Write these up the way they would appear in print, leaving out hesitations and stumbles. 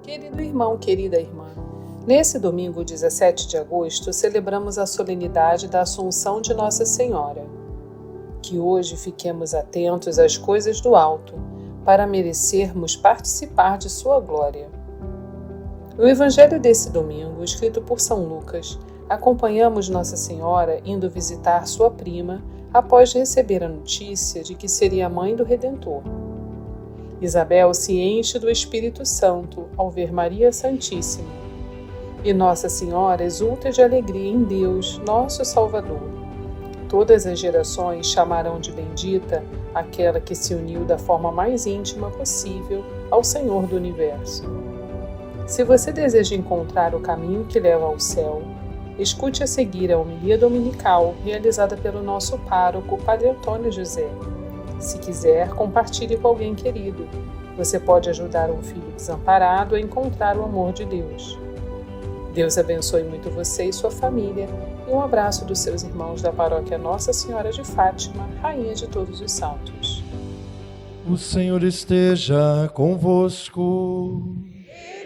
Querido irmão, querida irmã, nesse domingo 17 de agosto celebramos a solenidade da Assunção de Nossa Senhora. Que hoje fiquemos atentos às coisas do alto, para merecermos participar de sua glória. No Evangelho desse domingo, escrito por São Lucas, acompanhamos Nossa Senhora indo visitar sua prima após receber a notícia de que seria a mãe do Redentor. Isabel se enche do Espírito Santo ao ver Maria Santíssima, e Nossa Senhora exulta de alegria em Deus, nosso Salvador. Todas as gerações chamarão de bendita aquela que se uniu da forma mais íntima possível ao Senhor do Universo. Se você deseja encontrar o caminho que leva ao céu, escute a seguir a homilia dominical realizada pelo nosso pároco, Padre Antônio José. Se quiser, compartilhe com alguém querido. Você pode ajudar um filho desamparado a encontrar o amor de Deus. Deus abençoe muito você e sua família, e um abraço dos seus irmãos da paróquia Nossa Senhora de Fátima, Rainha de Todos os Santos. O Senhor esteja convosco.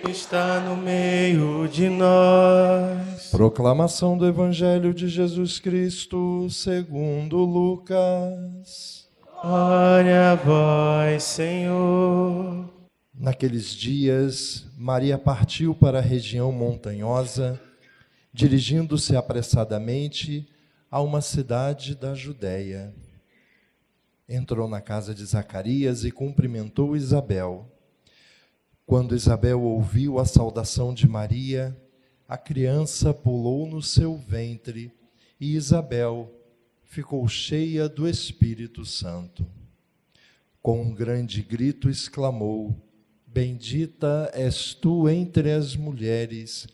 Está no meio de nós. Proclamação do Evangelho de Jesus Cristo segundo Lucas. Glória a vós, Senhor. Naqueles dias, Maria partiu para a região montanhosa, dirigindo-se apressadamente a uma cidade da Judéia. Entrou na casa de Zacarias e cumprimentou Isabel. Quando Isabel ouviu a saudação de Maria, a criança pulou no seu ventre e Isabel ficou cheia do Espírito Santo. Com um grande grito exclamou: Bendita és tu entre as mulheres,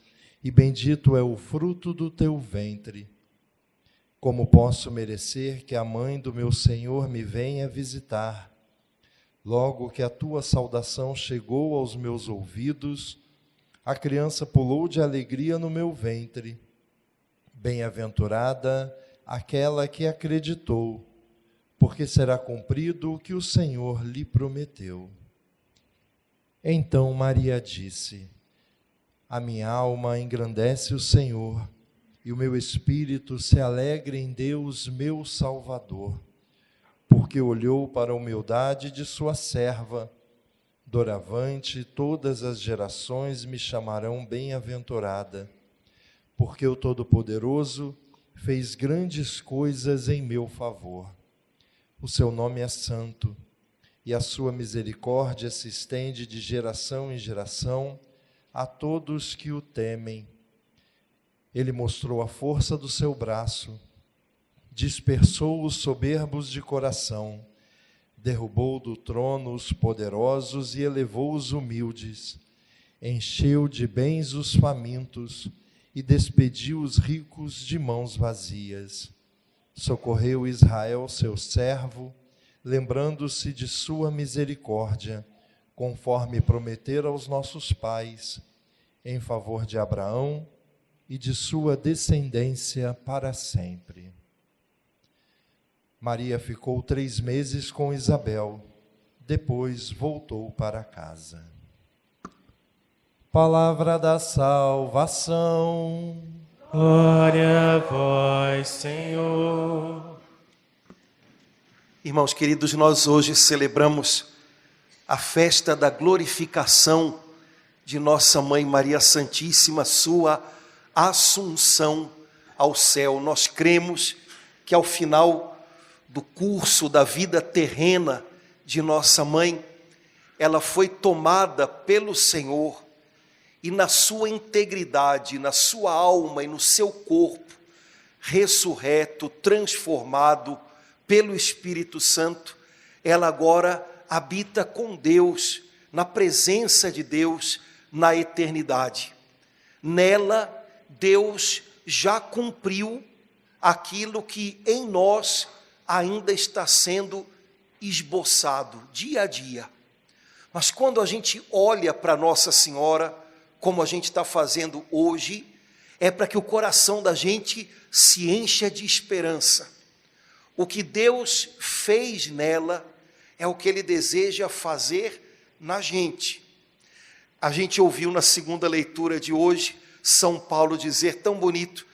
e bendito é o fruto do teu ventre. Como posso merecer que a mãe do meu Senhor me venha visitar? Logo que a tua saudação chegou aos meus ouvidos, a criança pulou de alegria no meu ventre. Bem-aventurada aquela que acreditou, porque será cumprido o que o Senhor lhe prometeu. Então Maria disse: A minha alma engrandece o Senhor, e o meu espírito se alegra em Deus, meu Salvador, porque olhou para a humildade de sua serva. Doravante, todas as gerações me chamarão bem-aventurada, porque o Todo-Poderoso fez grandes coisas em meu favor. O seu nome é santo, e a sua misericórdia se estende de geração em geração a todos que o temem. Ele mostrou a força do seu braço, dispersou os soberbos de coração, derrubou do trono os poderosos e elevou os humildes, encheu de bens os famintos e despediu os ricos de mãos vazias. Socorreu Israel, seu servo, lembrando-se de sua misericórdia, conforme prometera aos nossos pais, em favor de Abraão e de sua descendência para sempre. Maria ficou 3 meses com Isabel, depois voltou para casa. Palavra da salvação. Glória a vós, Senhor. Irmãos queridos, nós hoje celebramos a festa da glorificação de nossa Mãe Maria Santíssima, sua assunção ao céu. Nós cremos que ao final do curso da vida terrena de nossa Mãe, ela foi tomada pelo Senhor e na sua integridade, na sua alma e no seu corpo, ressurreto, transformado pelo Espírito Santo, ela agora habita com Deus, na presença de Deus, na eternidade. Nela, Deus já cumpriu aquilo que em nós ainda está sendo esboçado dia a dia. Mas quando a gente olha para Nossa Senhora, como a gente está fazendo hoje, é para que o coração da gente se encha de esperança. O que Deus fez nela é o que Ele deseja fazer na gente. A gente ouviu na segunda leitura de hoje, São Paulo dizer tão bonito,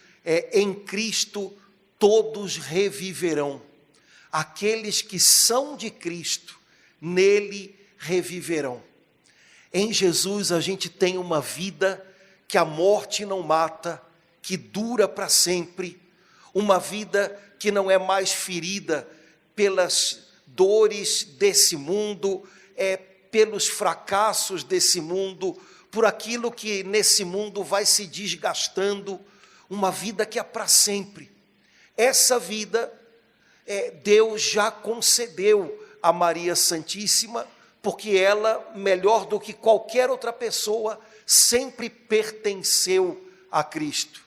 em Cristo todos reviverão. Aqueles que são de Cristo, nele reviverão. Em Jesus a gente tem uma vida que a morte não mata, que dura para sempre, uma vida que não é mais ferida pelas dores desse mundo, pelos fracassos desse mundo, por aquilo que nesse mundo vai se desgastando, uma vida que é para sempre. Essa vida Deus já concedeu a Maria Santíssima, porque ela, melhor do que qualquer outra pessoa, sempre pertenceu a Cristo.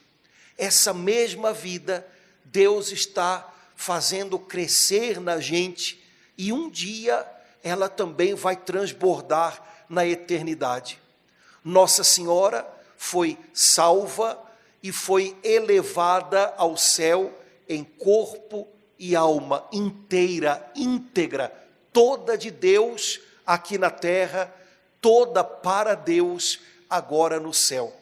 Essa mesma vida Deus está fazendo crescer na gente, e um dia ela também vai transbordar na eternidade. Nossa Senhora foi salva e foi elevada ao céu em corpo e alma inteira, íntegra, toda de Deus aqui na terra, toda para Deus agora no céu.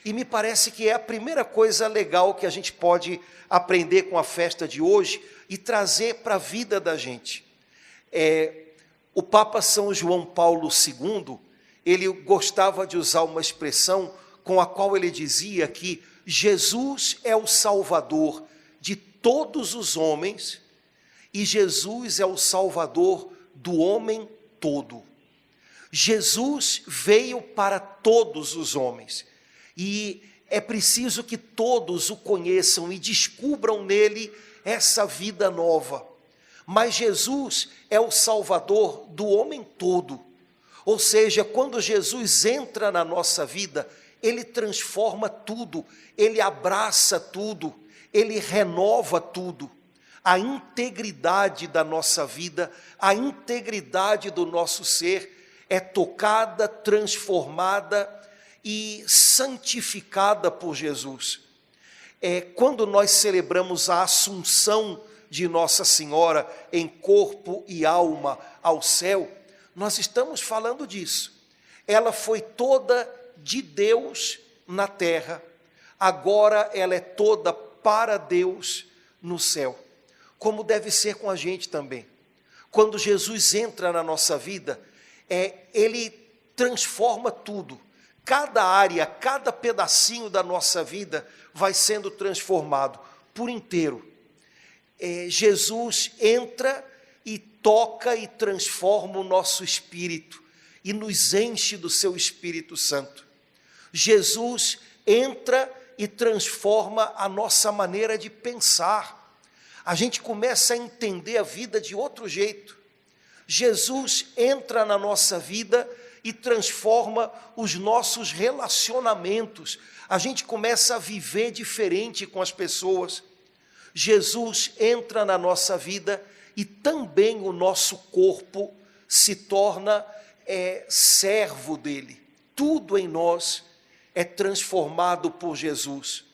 E me parece que é a primeira coisa legal que a gente pode aprender com a festa de hoje e trazer para a vida da gente. O Papa São João Paulo II, ele gostava de usar uma expressão com a qual ele dizia que Jesus é o Salvador de todos os homens e Jesus é o Salvador do homem todo. Jesus veio para todos os homens e é preciso que todos o conheçam e descubram nele essa vida nova. Mas Jesus é o Salvador do homem todo. Ou seja, quando Jesus entra na nossa vida, ele transforma tudo, ele abraça tudo, ele renova tudo. A integridade da nossa vida, a integridade do nosso ser é tocada, transformada e santificada por Jesus. Quando nós celebramos a Assunção de Nossa Senhora em corpo e alma ao céu, nós estamos falando disso. Ela foi toda de Deus na terra, agora ela é toda para Deus no céu, como deve ser com a gente também. Quando Jesus entra na nossa vida, ele transforma tudo, cada área, cada pedacinho da nossa vida vai sendo transformado por inteiro. Jesus entra e toca e transforma o nosso espírito e nos enche do seu Espírito Santo. Jesus entra e transforma a nossa maneira de pensar. A gente começa a entender a vida de outro jeito. Jesus entra na nossa vida e transforma os nossos relacionamentos. A gente começa a viver diferente com as pessoas. Jesus entra na nossa vida e também o nosso corpo se torna servo dele. Tudo em nós é transformado por Jesus.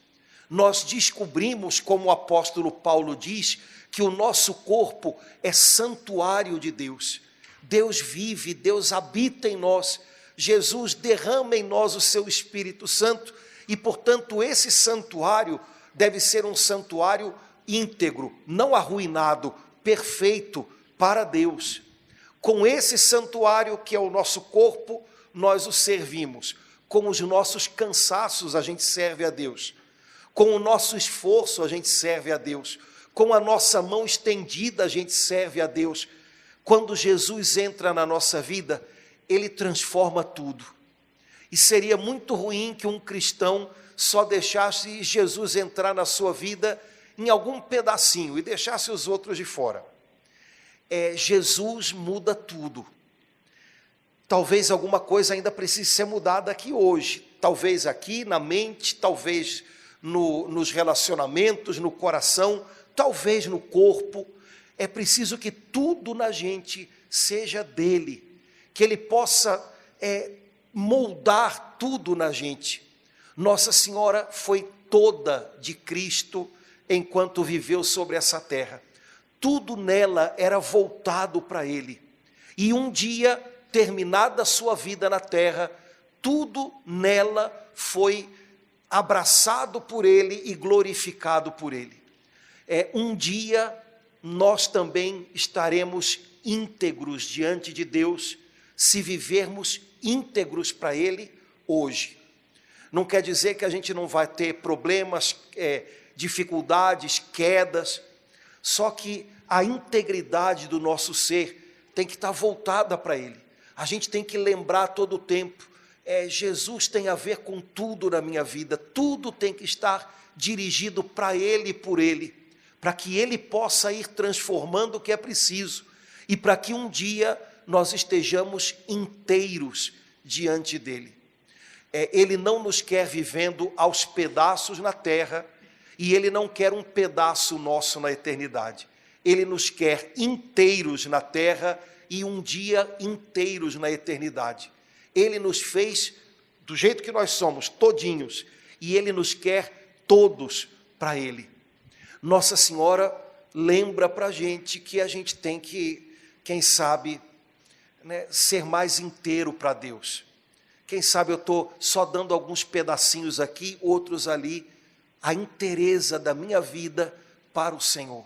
Nós descobrimos, como o apóstolo Paulo diz, que o nosso corpo é santuário de Deus. Deus vive, Deus habita em nós. Jesus derrama em nós o seu Espírito Santo e, portanto, esse santuário deve ser um santuário íntegro, não arruinado, perfeito para Deus. Com esse santuário que é o nosso corpo, nós o servimos. Com os nossos cansaços a gente serve a Deus. Com o nosso esforço a gente serve a Deus. Com a nossa mão estendida a gente serve a Deus. Quando Jesus entra na nossa vida, ele transforma tudo. E seria muito ruim que um cristão só deixasse Jesus entrar na sua vida em algum pedacinho e deixasse os outros de fora. Jesus muda tudo. Talvez alguma coisa ainda precise ser mudada aqui hoje, talvez aqui na mente, talvez nos relacionamentos, no coração, talvez no corpo. É preciso que tudo na gente seja dele, que ele possa moldar tudo na gente. Nossa Senhora foi toda de Cristo enquanto viveu sobre essa terra. Tudo nela era voltado para ele. E um dia, terminada a sua vida na terra, tudo nela foi abraçado por Ele e glorificado por Ele. Um dia nós também estaremos íntegros diante de Deus, se vivermos íntegros para Ele hoje. Não quer dizer que a gente não vai ter problemas, dificuldades, quedas, só que a integridade do nosso ser tem que estar voltada para Ele. A gente tem que lembrar todo o tempo, Jesus tem a ver com tudo na minha vida, tudo tem que estar dirigido para Ele e por Ele, para que Ele possa ir transformando o que é preciso, e para que um dia nós estejamos inteiros diante dEle. Ele não nos quer vivendo aos pedaços na terra, e Ele não quer um pedaço nosso na eternidade. Ele nos quer inteiros na terra e um dia inteiros na eternidade. Ele nos fez do jeito que nós somos, todinhos, e Ele nos quer todos para Ele. Nossa Senhora lembra para a gente que a gente tem que, quem sabe, ser mais inteiro para Deus. Quem sabe eu estou só dando alguns pedacinhos aqui, outros ali, a inteireza da minha vida para o Senhor.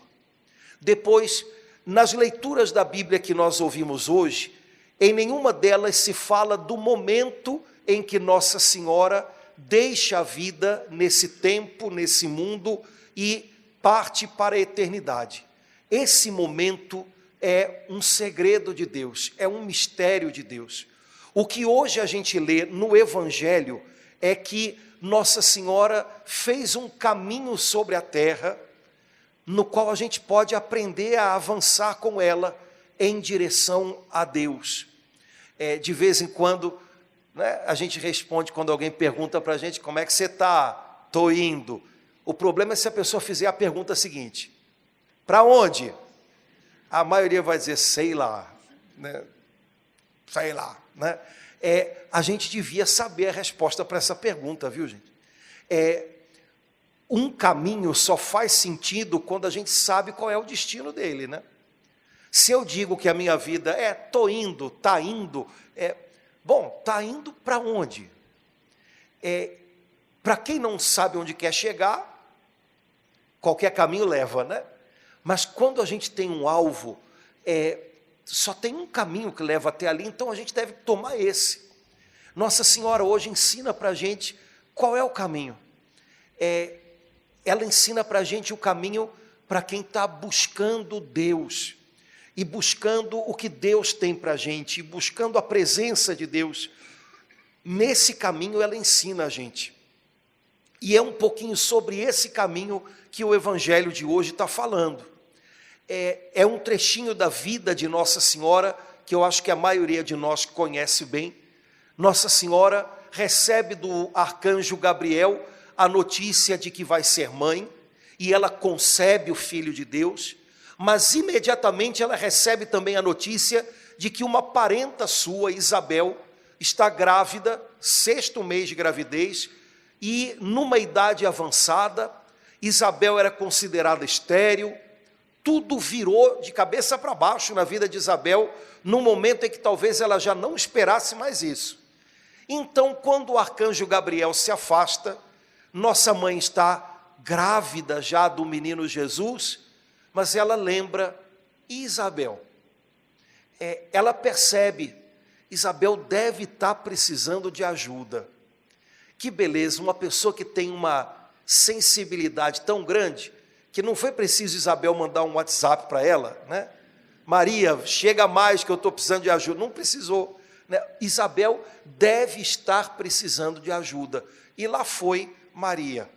Depois, nas leituras da Bíblia que nós ouvimos hoje, em nenhuma delas se fala do momento em que Nossa Senhora deixa a vida nesse tempo, nesse mundo, e parte para a eternidade. Esse momento é um segredo de Deus, é um mistério de Deus. O que hoje a gente lê no Evangelho é que Nossa Senhora fez um caminho sobre a terra, no qual a gente pode aprender a avançar com ela em direção a Deus. De vez em quando, a gente responde quando alguém pergunta para a gente, como é que você está? Estou indo. O problema é se a pessoa fizer a pergunta seguinte, para onde? A maioria vai dizer, sei lá, sei lá. A gente devia saber a resposta para essa pergunta, viu, gente? Um caminho só faz sentido quando a gente sabe qual é o destino dele, né? Se eu digo que a minha vida estou indo, está indo, bom, está indo para onde? Para quem não sabe onde quer chegar, qualquer caminho leva, né? Mas quando a gente tem um alvo, só tem um caminho que leva até ali, então a gente deve tomar esse. Nossa Senhora hoje ensina para a gente qual é o caminho. Ela ensina para a gente o caminho para quem está buscando Deus, e buscando o que Deus tem para a gente, e buscando a presença de Deus. Nesse caminho ela ensina a gente. E é um pouquinho sobre esse caminho que o Evangelho de hoje está falando. É um trechinho da vida de Nossa Senhora, que eu acho que a maioria de nós conhece bem. Nossa Senhora recebe do arcanjo Gabriel a notícia de que vai ser mãe, e ela concebe o Filho de Deus, mas imediatamente ela recebe também a notícia de que uma parenta sua, Isabel, está grávida, 6º mês de gravidez, e numa idade avançada. Isabel era considerada estéril, tudo virou de cabeça para baixo na vida de Isabel, num momento em que talvez ela já não esperasse mais isso. Então, quando o arcanjo Gabriel se afasta, nossa mãe está grávida já do menino Jesus, mas ela lembra Isabel. Ela percebe, Isabel deve estar precisando de ajuda. Que beleza, uma pessoa que tem uma sensibilidade tão grande, que não foi preciso Isabel mandar um WhatsApp para ela, né? Maria, chega mais que eu estou precisando de ajuda. Não precisou, né? Isabel deve estar precisando de ajuda. E lá foi Maria.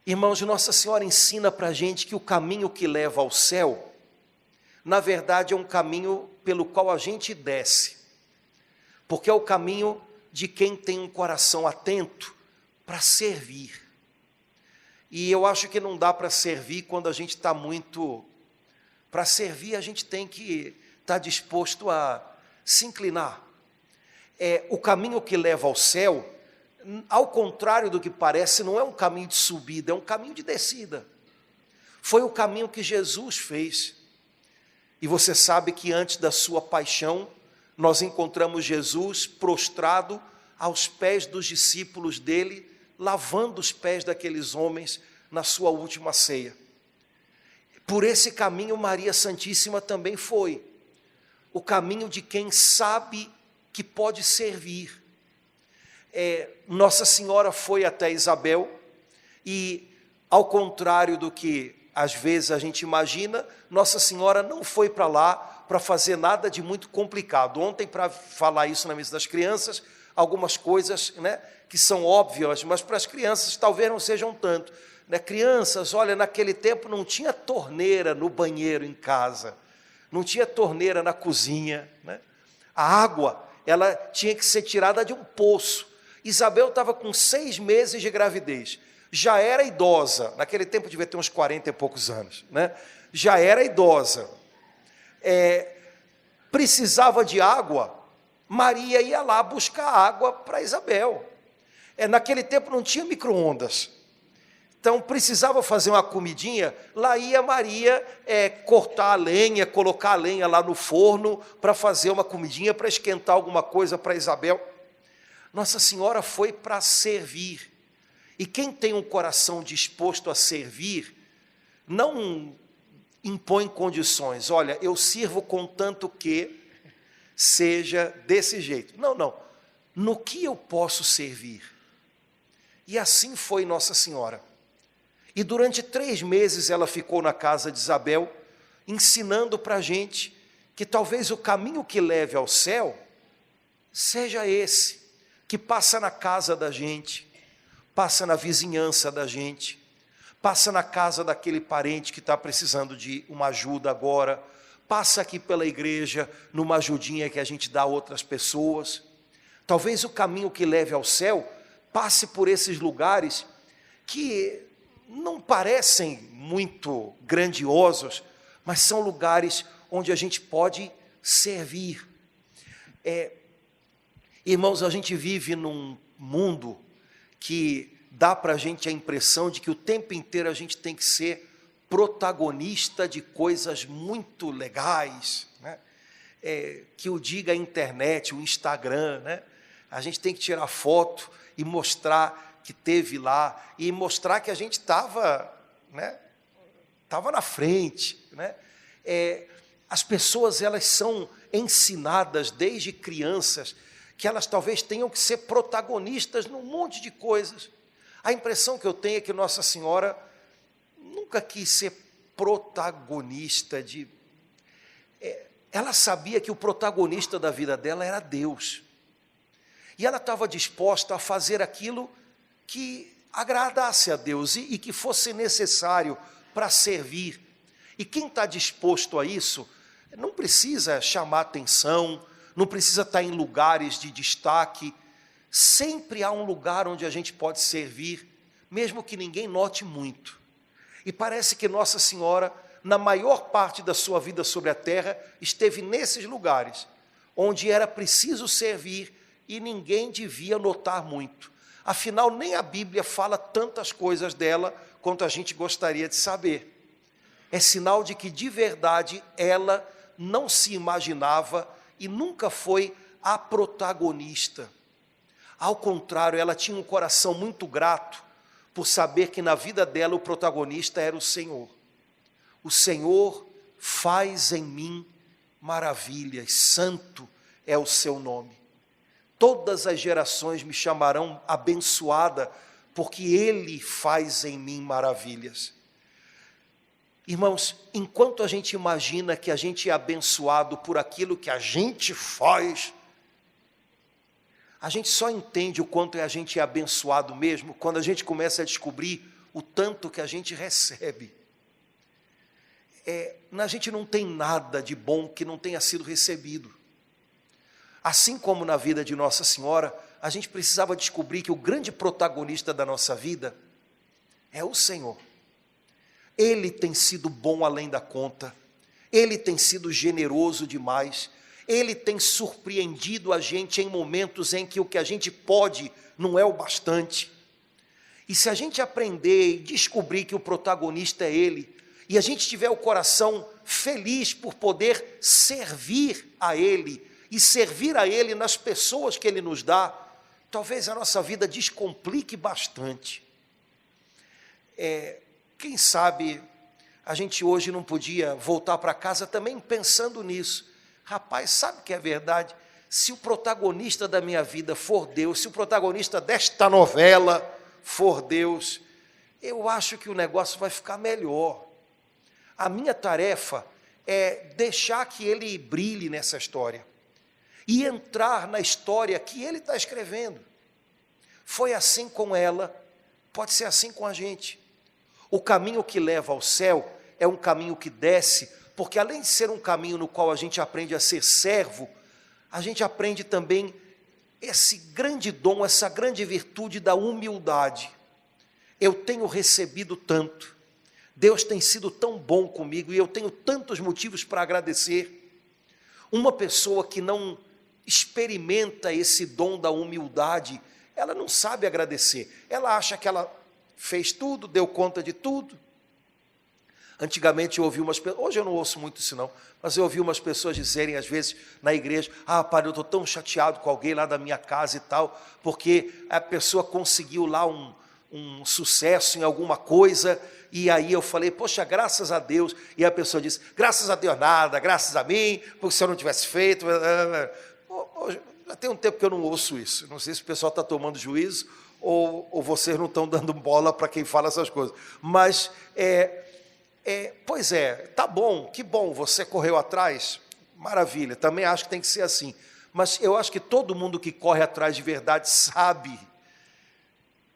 Irmãos, Nossa Senhora ensina para a gente que o caminho que leva ao céu, na verdade é um caminho pelo qual a gente desce, porque é o caminho de quem tem um coração atento para servir. E eu acho que não dá para servir quando a gente está muito... Para servir a gente tem que estar disposto a se inclinar. O caminho que leva ao céu, ao contrário do que parece, não é um caminho de subida, é um caminho de descida. Foi o caminho que Jesus fez. E você sabe que antes da sua paixão, nós encontramos Jesus prostrado aos pés dos discípulos dele, lavando os pés daqueles homens na sua última ceia. Por esse caminho Maria Santíssima também foi, o caminho de quem sabe que pode servir. Nossa Senhora foi até Isabel e, ao contrário do que às vezes a gente imagina, Nossa Senhora não foi para lá para fazer nada de muito complicado. Ontem, para falar isso na mesa das crianças, algumas coisas, né, que são óbvias, mas para as crianças talvez não sejam tanto. Né? Crianças, olha, naquele tempo não tinha torneira no banheiro em casa, não tinha torneira na cozinha, né? A água, ela tinha que ser tirada de um poço. Isabel estava com 6 meses de gravidez, já era idosa, naquele tempo devia ter uns 40 e poucos anos, né? Já era idosa, precisava de água, Maria ia lá buscar água para Isabel. Naquele tempo não tinha micro-ondas, então precisava fazer uma comidinha, lá ia Maria cortar a lenha, colocar a lenha lá no forno para fazer uma comidinha, para esquentar alguma coisa para Isabel. Nossa Senhora foi para servir, e quem tem um coração disposto a servir, não impõe condições, olha, eu sirvo contanto que seja desse jeito. Não, no que eu posso servir? E assim foi Nossa Senhora. E durante 3 meses ela ficou na casa de Isabel, ensinando para a gente que talvez o caminho que leve ao céu seja esse, que passa na casa da gente, passa na vizinhança da gente, passa na casa daquele parente que está precisando de uma ajuda agora, passa aqui pela igreja, numa ajudinha que a gente dá a outras pessoas. Talvez o caminho que leve ao céu passe por esses lugares que não parecem muito grandiosos, mas são lugares onde a gente pode servir. Irmãos, a gente vive num mundo que dá para a gente a impressão de que o tempo inteiro a gente tem que ser protagonista de coisas muito legais, né? Que o diga a internet, o Instagram, né? A gente tem que tirar foto e mostrar que teve lá, e mostrar que a gente estava, né, na frente, né? As pessoas, elas são ensinadas desde crianças que elas talvez tenham que ser protagonistas num monte de coisas. A impressão que eu tenho é que Nossa Senhora nunca quis ser protagonista de... Ela sabia que o protagonista da vida dela era Deus. E ela estava disposta a fazer aquilo que agradasse a Deus e que fosse necessário para servir. E quem está disposto a isso, não precisa chamar atenção, não precisa estar em lugares de destaque. Sempre há um lugar onde a gente pode servir, mesmo que ninguém note muito. E parece que Nossa Senhora, na maior parte da sua vida sobre a terra, esteve nesses lugares, onde era preciso servir e ninguém devia notar muito. Afinal, nem a Bíblia fala tantas coisas dela quanto a gente gostaria de saber. É sinal de que, de verdade, ela não se imaginava e nunca foi a protagonista. Ao contrário, ela tinha um coração muito grato por saber que na vida dela o protagonista era o Senhor. O Senhor faz em mim maravilhas, santo é o seu nome. Todas as gerações me chamarão abençoada, porque Ele faz em mim maravilhas. Irmãos, enquanto a gente imagina que a gente é abençoado por aquilo que a gente faz, a gente só entende o quanto a gente é abençoado mesmo quando a gente começa a descobrir o tanto que a gente recebe. A gente não tem nada de bom que não tenha sido recebido. Assim como na vida de Nossa Senhora, a gente precisava descobrir que o grande protagonista da nossa vida é o Senhor. Ele tem sido bom além da conta, Ele tem sido generoso demais, Ele tem surpreendido a gente em momentos em que o que a gente pode não é o bastante. E se a gente aprender e descobrir que o protagonista é Ele, e a gente tiver o coração feliz por poder servir a Ele, e servir a Ele nas pessoas que Ele nos dá, talvez a nossa vida descomplique bastante. Quem sabe a gente hoje não podia voltar para casa também pensando nisso. Rapaz, sabe o que é verdade? Se o protagonista da minha vida for Deus, se o protagonista desta novela for Deus, eu acho que o negócio vai ficar melhor. A minha tarefa é deixar que Ele brilhe nessa história e entrar na história que Ele está escrevendo. Foi assim com ela, pode ser assim com a gente. O caminho que leva ao céu é um caminho que desce, porque além de ser um caminho no qual a gente aprende a ser servo, a gente aprende também esse grande dom, essa grande virtude da humildade. Eu tenho recebido tanto, Deus tem sido tão bom comigo e eu tenho tantos motivos para agradecer. Uma pessoa que não experimenta esse dom da humildade, ela não sabe agradecer, ela acha que ela fez tudo, deu conta de tudo. Antigamente eu ouvi umas pessoas, hoje eu não ouço muito isso não, mas eu ouvi umas pessoas dizerem às vezes na igreja: padre, eu estou tão chateado com alguém lá da minha casa e tal, porque a pessoa conseguiu lá um sucesso em alguma coisa, e aí eu falei: poxa, graças a Deus. E a pessoa disse: graças a Deus nada, graças a mim, porque se eu não tivesse feito... Já tem um tempo que eu não ouço isso, não sei se o pessoal está tomando juízo, ou vocês não estão dando bola para quem fala essas coisas, mas pois tá bom, que bom, você correu atrás, maravilha, também acho que tem que ser assim, mas eu acho que todo mundo que corre atrás de verdade sabe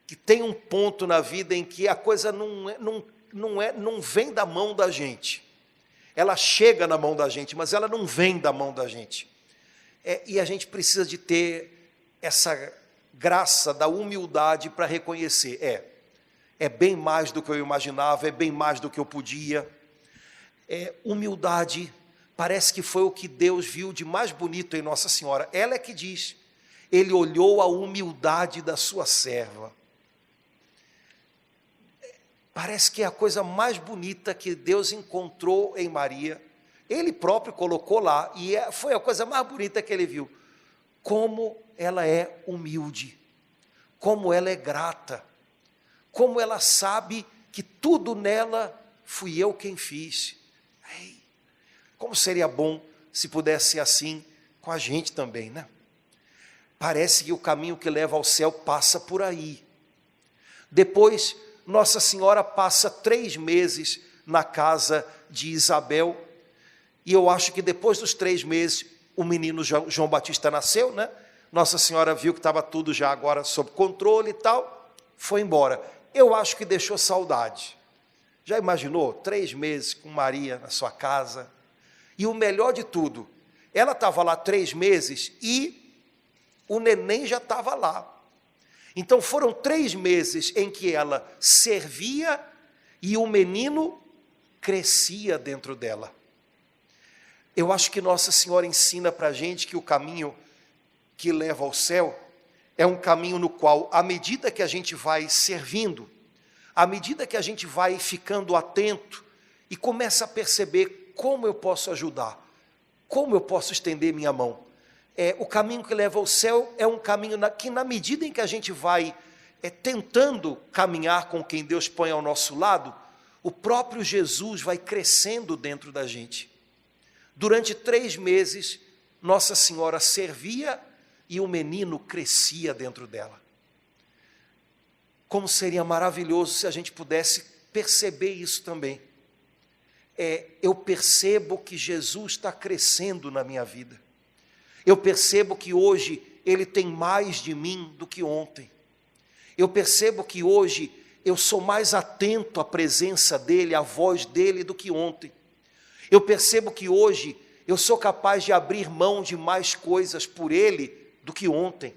que tem um ponto na vida em que a coisa não vem da mão da gente, ela chega na mão da gente, mas ela não vem da mão da gente, e a gente precisa de ter essa graça da humildade para reconhecer, é bem mais do que eu imaginava, é bem mais do que eu podia. Humildade parece que foi o que Deus viu de mais bonito em Nossa Senhora. Ela é que diz: Ele olhou a humildade da sua serva. Parece que é a coisa mais bonita que Deus encontrou em Maria. Ele próprio colocou lá, e foi a coisa mais bonita que ele viu. Como ela é humilde, como ela é grata, como ela sabe que tudo nela fui eu quem fiz. Como seria bom se pudesse ser assim com a gente também, né? Parece que o caminho que leva ao céu passa por aí. Depois, Nossa Senhora passa 3 meses na casa de Isabel, e eu acho que depois dos 3 meses, o menino João Batista nasceu, né? Nossa Senhora viu que estava tudo já agora sob controle e tal, foi embora. Eu acho que deixou saudade. Já imaginou? 3 meses com Maria na sua casa? E o melhor de tudo, ela estava lá 3 meses e o neném já estava lá. Então foram 3 meses em que ela servia e o menino crescia dentro dela. Eu acho que Nossa Senhora ensina para a gente que o caminho que leva ao céu é um caminho no qual, à medida que a gente vai servindo, à medida que a gente vai ficando atento e começa a perceber como eu posso ajudar, como eu posso estender minha mão. O caminho que leva ao céu é um caminho que, na medida em que a gente vai tentando caminhar com quem Deus põe ao nosso lado, o próprio Jesus vai crescendo dentro da gente. Durante 3 meses, Nossa Senhora servia e o menino crescia dentro dela. Como seria maravilhoso se a gente pudesse perceber isso também. Eu percebo que Jesus está crescendo na minha vida. Eu percebo que hoje Ele tem mais de mim do que ontem. Eu percebo que hoje eu sou mais atento à presença dEle, à voz dEle do que ontem. Eu percebo que hoje eu sou capaz de abrir mão de mais coisas por Ele do que ontem.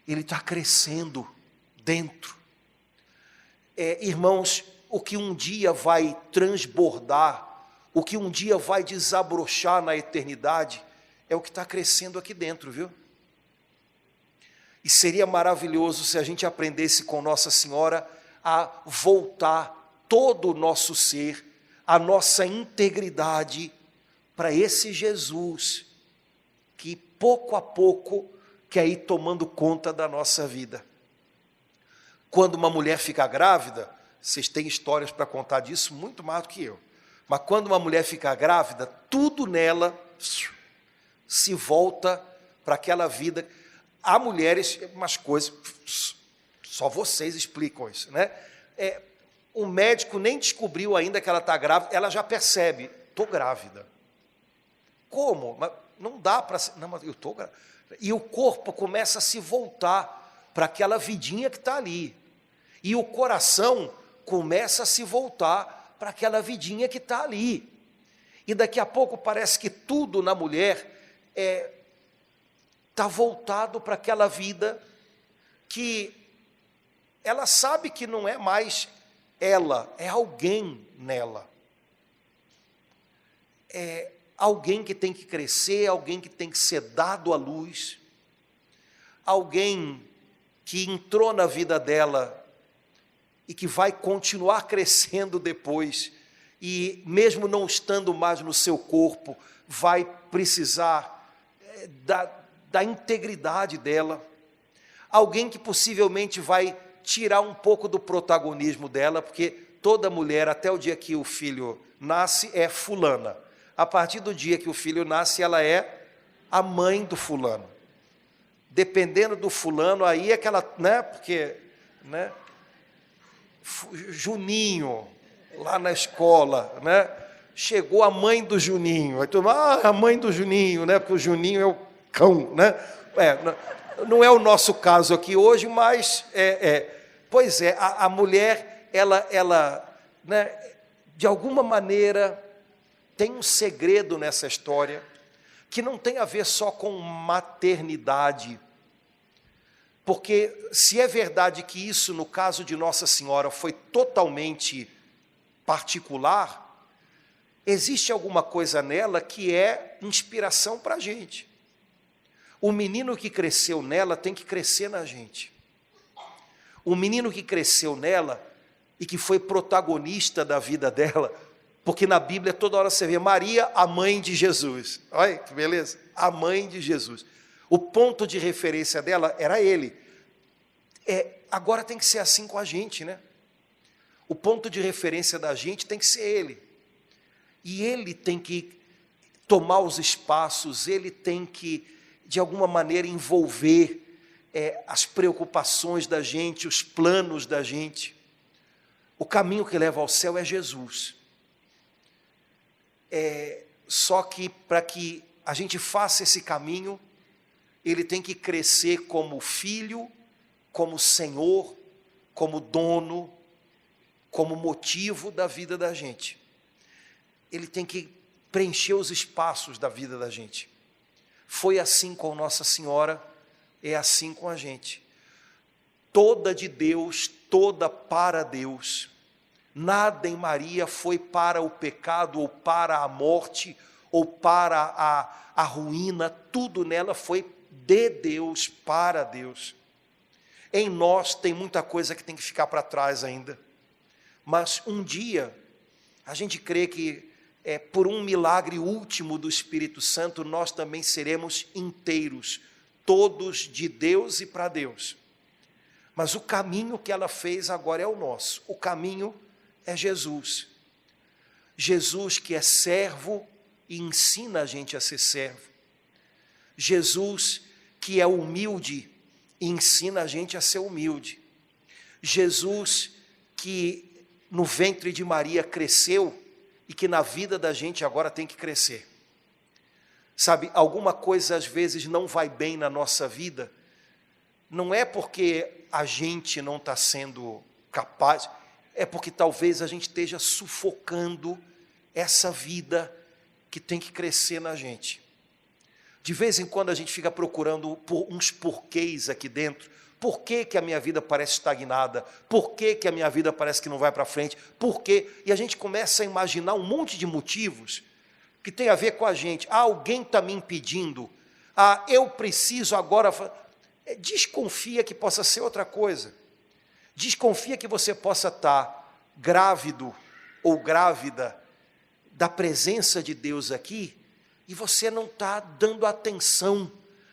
Ele está crescendo dentro. Irmãos, o que um dia vai transbordar, o que um dia vai desabrochar na eternidade, é o que está crescendo aqui dentro, viu? E seria maravilhoso se a gente aprendesse com Nossa Senhora a voltar todo o nosso ser, a nossa integridade para esse Jesus que pouco a pouco quer ir tomando conta da nossa vida. Quando uma mulher fica grávida, vocês têm histórias para contar disso muito mais do que eu, mas quando uma mulher fica grávida, tudo nela se volta para aquela vida. Há mulheres, umas coisas, só vocês explicam isso, né? O médico nem descobriu ainda que ela está grávida, ela já percebe, estou grávida. Como? Mas não dá para... Não, mas eu estou grávida. E o corpo começa a se voltar para aquela vidinha que está ali. E o coração começa a se voltar para aquela vidinha que está ali. E daqui a pouco parece que tudo na mulher está voltado para aquela vida que ela sabe que não é mais ela, é alguém nela. É alguém que tem que crescer, alguém que tem que ser dado à luz, alguém que entrou na vida dela e que vai continuar crescendo depois, e mesmo não estando mais no seu corpo, vai precisar da integridade dela, alguém que possivelmente vai tirar um pouco do protagonismo dela, porque toda mulher, até o dia que o filho nasce, é fulana. A partir do dia que o filho nasce, ela é a mãe do fulano. Dependendo do fulano, aí é que ela, né, porque, né, Juninho, lá na escola, né, chegou a mãe do Juninho, aí todo mundo, a mãe do Juninho, né, porque o Juninho é o cão, né, não é o nosso caso aqui hoje, mas pois é, a mulher, ela, né, de alguma maneira, tem um segredo nessa história, que não tem a ver só com maternidade, porque se é verdade que isso, no caso de Nossa Senhora, foi totalmente particular, existe alguma coisa nela que é inspiração para a gente. O menino que cresceu nela tem que crescer na gente. O menino que cresceu nela e que foi protagonista da vida dela, porque na Bíblia toda hora você vê Maria, a mãe de Jesus. Olha que beleza, a mãe de Jesus. O ponto de referência dela era ele. Agora tem que ser assim com a gente, né? O ponto de referência da gente tem que ser ele. E ele tem que tomar os espaços, ele tem que, de alguma maneira, envolver as preocupações da gente, os planos da gente. O caminho que leva ao céu é Jesus. Só que para que a gente faça esse caminho, ele tem que crescer como filho, como senhor, como dono, como motivo da vida da gente. Ele tem que preencher os espaços da vida da gente. Foi assim com Nossa Senhora, é assim com a gente. Toda de Deus, toda para Deus. Nada em Maria foi para o pecado, ou para a morte, ou para a ruína. Tudo nela foi de Deus, para Deus. Em nós tem muita coisa que tem que ficar para trás ainda. Mas um dia, a gente crê que por um milagre último do Espírito Santo, nós também seremos inteiros, todos de Deus e para Deus. Mas o caminho que ela fez agora é o nosso. O caminho é Jesus. Jesus que é servo e ensina a gente a ser servo. Jesus que é humilde e ensina a gente a ser humilde. Jesus que no ventre de Maria cresceu e que na vida da gente agora tem que crescer. Sabe, alguma coisa às vezes não vai bem na nossa vida, não é porque a gente não está sendo capaz, é porque talvez a gente esteja sufocando essa vida que tem que crescer na gente. De vez em quando a gente fica procurando uns porquês aqui dentro. Por que que a minha vida parece estagnada? Por que que a minha vida parece que não vai para frente? Por quê? E a gente começa a imaginar um monte de motivos que tem a ver com a gente. Alguém está me impedindo. Eu preciso agora... Desconfia que possa ser outra coisa. Desconfia que você possa estar grávido ou grávida da presença de Deus aqui e você não está dando atenção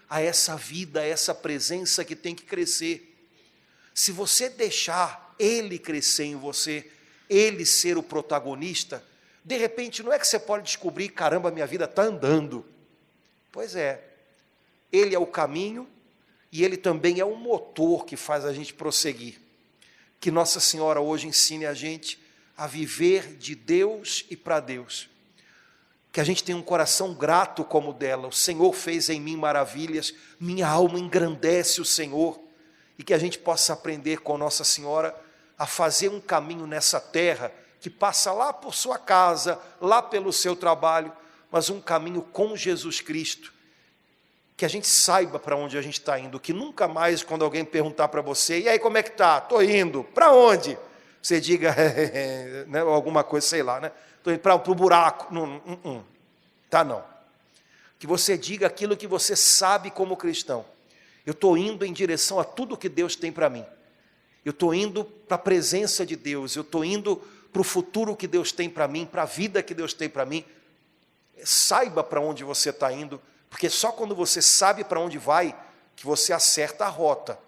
a essa vida, a essa presença que tem que crescer. Se você deixar Ele crescer em você, Ele ser o protagonista, de repente não é que você pode descobrir, caramba, minha vida está andando. Pois é, Ele é o caminho e Ele também é o motor que faz a gente prosseguir. Que Nossa Senhora hoje ensine a gente a viver de Deus e para Deus. Que a gente tenha um coração grato como o dela. O Senhor fez em mim maravilhas, minha alma engrandece o Senhor. E que a gente possa aprender com Nossa Senhora a fazer um caminho nessa terra que passa lá por sua casa, lá pelo seu trabalho, mas um caminho com Jesus Cristo. Que a gente saiba para onde a gente está indo, que nunca mais, quando alguém perguntar para você, e aí como é que está? Estou indo, para onde? Você diga, né, alguma coisa, sei lá, né? Estou indo para o buraco. Não. Tá, não. Que você diga aquilo que você sabe como cristão. Eu estou indo em direção a tudo que Deus tem para mim. Eu estou indo para a presença de Deus. Eu estou indo para o futuro que Deus tem para mim, para a vida que Deus tem para mim. Saiba para onde você está indo, porque só quando você sabe para onde vai, que você acerta a rota.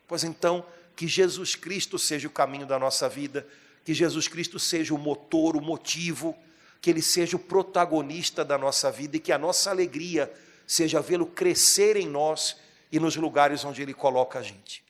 Pois então, que Jesus Cristo seja o caminho da nossa vida, que Jesus Cristo seja o motor, o motivo, que Ele seja o protagonista da nossa vida e que a nossa alegria seja vê-lo crescer em nós e nos lugares onde Ele coloca a gente.